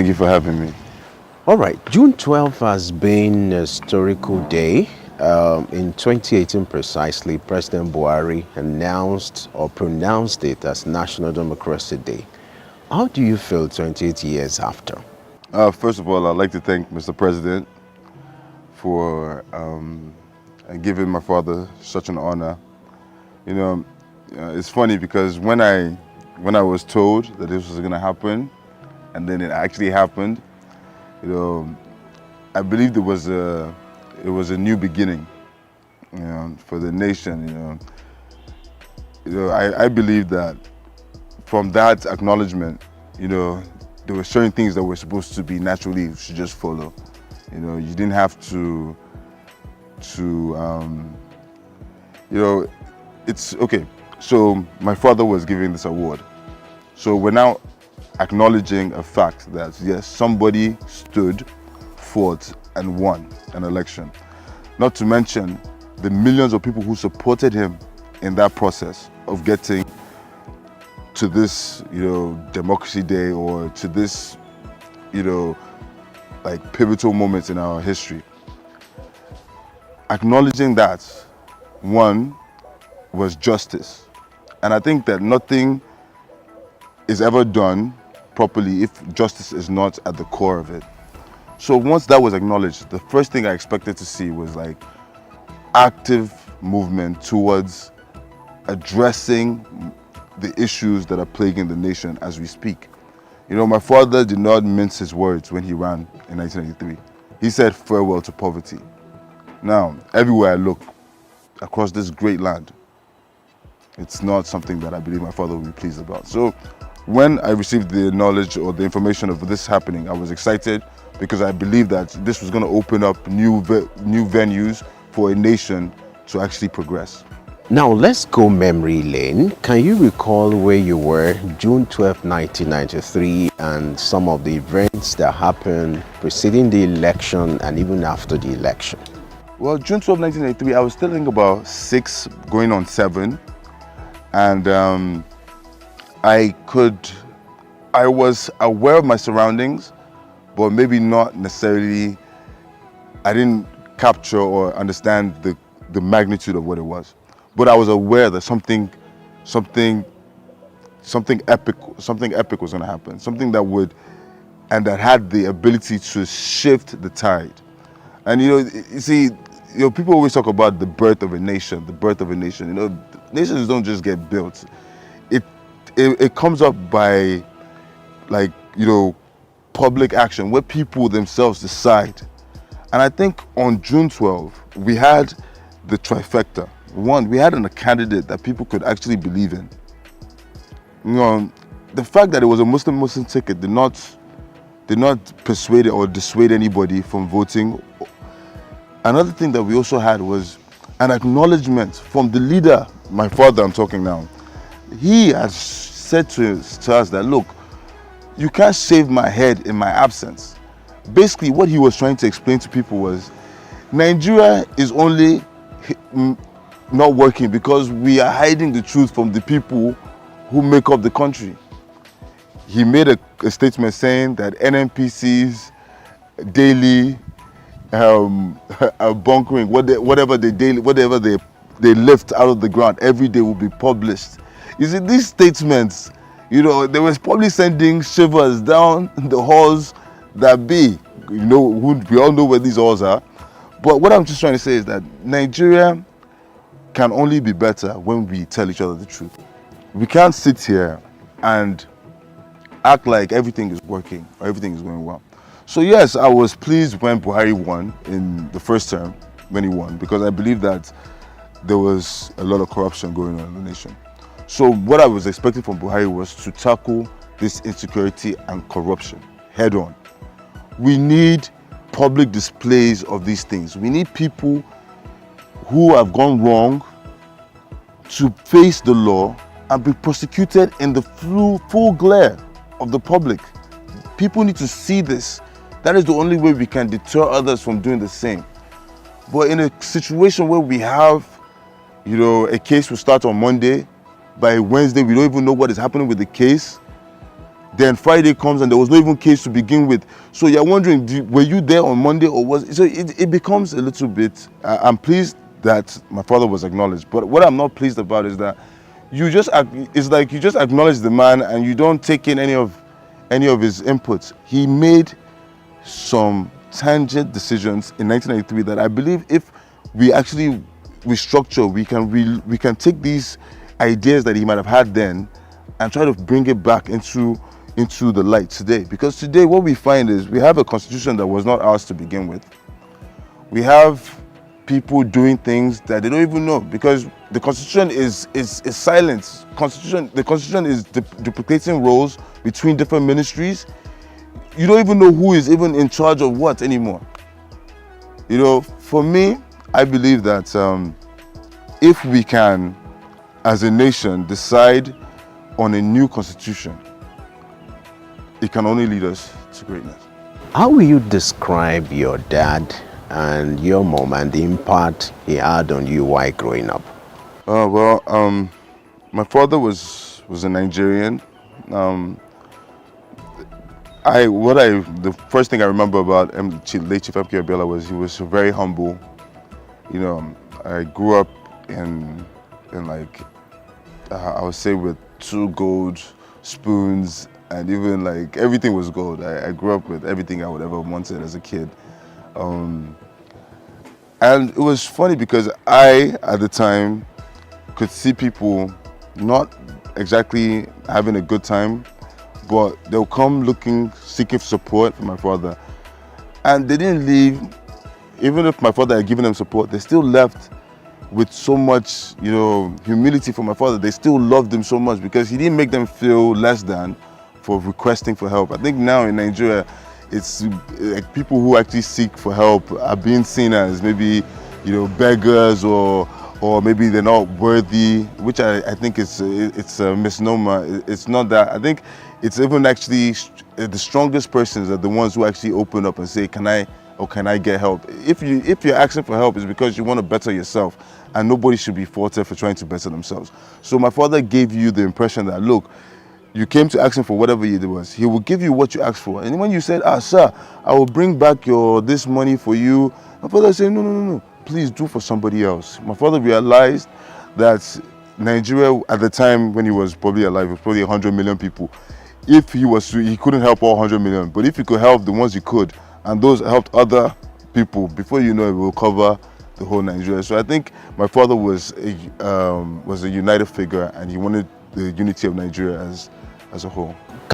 you for having me. All right, June 12th has been a historical day. In 2018 precisely, President Buhari announced or pronounced it as National Democracy Day. How do you feel 28 years after? First of all, I'd like to thank Mr. President for giving my father such an honor. You know, it's funny because when I was told that this was going to happen, and then it actually happened, you know, I believed it was a new beginning, you know, for the nation. I believe that from that acknowledgement, you know, there were certain things that were supposed to be naturally should just follow. You know, you didn't have to it's okay. So my father was giving this award. So we're now acknowledging a fact that yes, somebody stood, fought, and won an election. Not to mention the millions of people who supported him in that process of getting to this, Democracy Day, or to this, like pivotal moments in our history. Acknowledging that, one, was justice. And I think that nothing is ever done properly if justice is not at the core of it. So once that was acknowledged, the first thing I expected to see was like active movement towards addressing the issues that are plaguing the nation as we speak. You know, my father did not mince his words when he ran in 1983. He said farewell to poverty. Now, everywhere I look across this great land, it's not something that I believe my father will be pleased about. So when I received the knowledge or the information of this happening, I was excited because I believed that this was going to open up new venues for a nation to actually progress. Now let's go memory lane. Can you recall where you were June 12, 1993 and some of the events that happened preceding the election and even after the election? Well, June 12, 1993, I was still in about 6, going on 7. And I was aware of my surroundings, but maybe not necessarily, I didn't capture or understand the magnitude of what it was. But I was aware that something epic was going to happen, something that had the ability to shift the tide. And you see, people always talk about the birth of a nation, nations don't just get built. It comes up by, like, public action where people themselves decide. And I think on June 12, we had the trifecta. One, we had a candidate that people could actually believe in. The fact that it was a Muslim ticket did not persuade or dissuade anybody from voting. Another thing that we also had was an acknowledgement from the leader, my father I'm talking now. He has said to us that, look, you can't shave my head in my absence. Basically, what he was trying to explain to people was Nigeria is only not working because we are hiding the truth from the people who make up the country. He made a statement saying that NNPC's daily bunkering, whatever they lift out of the ground every day will be published. You see, these statements, they was probably sending shivers down the halls that be. We all know where these halls are. But what I'm just trying to say is that Nigeria can only be better when we tell each other the truth. We can't sit here and act like everything is working or everything is going well. So yes, I was pleased when Buhari won in the first term, when he won, because I believe that there was a lot of corruption going on in the nation. So what I was expecting from Buhari was to tackle this insecurity and corruption head on. We need public displays of these things. We need people who have gone wrong to face the law and be prosecuted in the full glare of the public. People need to see this. That is the only way we can deter others from doing the same. But in a situation where we have, a case will start on Monday, by Wednesday we don't even know what is happening with the case, Then Friday comes and there was no even case to begin with. So you're wondering, were you there on Monday or was so it becomes a little bit. I'm pleased that my father was acknowledged, but what I'm not pleased about is that it's like you just acknowledge the man and you don't take in any of his inputs. He made some tangent decisions in 1993 that I believe if we actually restructure, we can take these ideas that he might have had then and try to bring it back into the light today. Because today what we find is we have a constitution that was not ours to begin with. We have people doing things that they don't even know, because the constitution is silent. The constitution is duplicating roles between different ministries. You don't even know who is even in charge of what anymore. You know, for me, I believe that if we can, as a nation, decide on a new constitution, it can only lead us to greatness. How will you describe your dad and your mom and the impact he had on you while growing up? My father was a Nigerian. The first thing I remember about late Chief MKO Abiola was he was very humble. You know, I grew up in like I would say with 2 gold spoons, and even like everything was gold. I grew up with everything I would ever wanted as a kid. And it was funny because I, at the time, could see people not exactly having a good time, but they'll come seeking support from my father. And they didn't leave, even if my father had given them support, they still left with so much, you know, humility for my father. They still loved him so much because he didn't make them feel less than for requesting for help. I think now in Nigeria, it's like people who actually seek for help are being seen as maybe, you know, beggars or maybe they're not worthy, which I think it's a misnomer. It's not that. I think it's even actually the strongest persons are the ones who actually open up and say, can I get help? If you're asking for help, it's because you want to better yourself, and nobody should be faulted for trying to better themselves. So my father gave you the impression that, look, you came to ask him for whatever it was. He will give you what you asked for. And when you said, sir, I will bring back this money for you, my father said, no, please do for somebody else. My father realized that Nigeria at the time when he was probably alive, was probably 100 million people. If he couldn't help all 100 million, but if he could help the ones he could, and those helped other people, before you know it, will cover the whole Nigeria. So I think my father was a united figure, and he wanted the unity of Nigeria as a whole.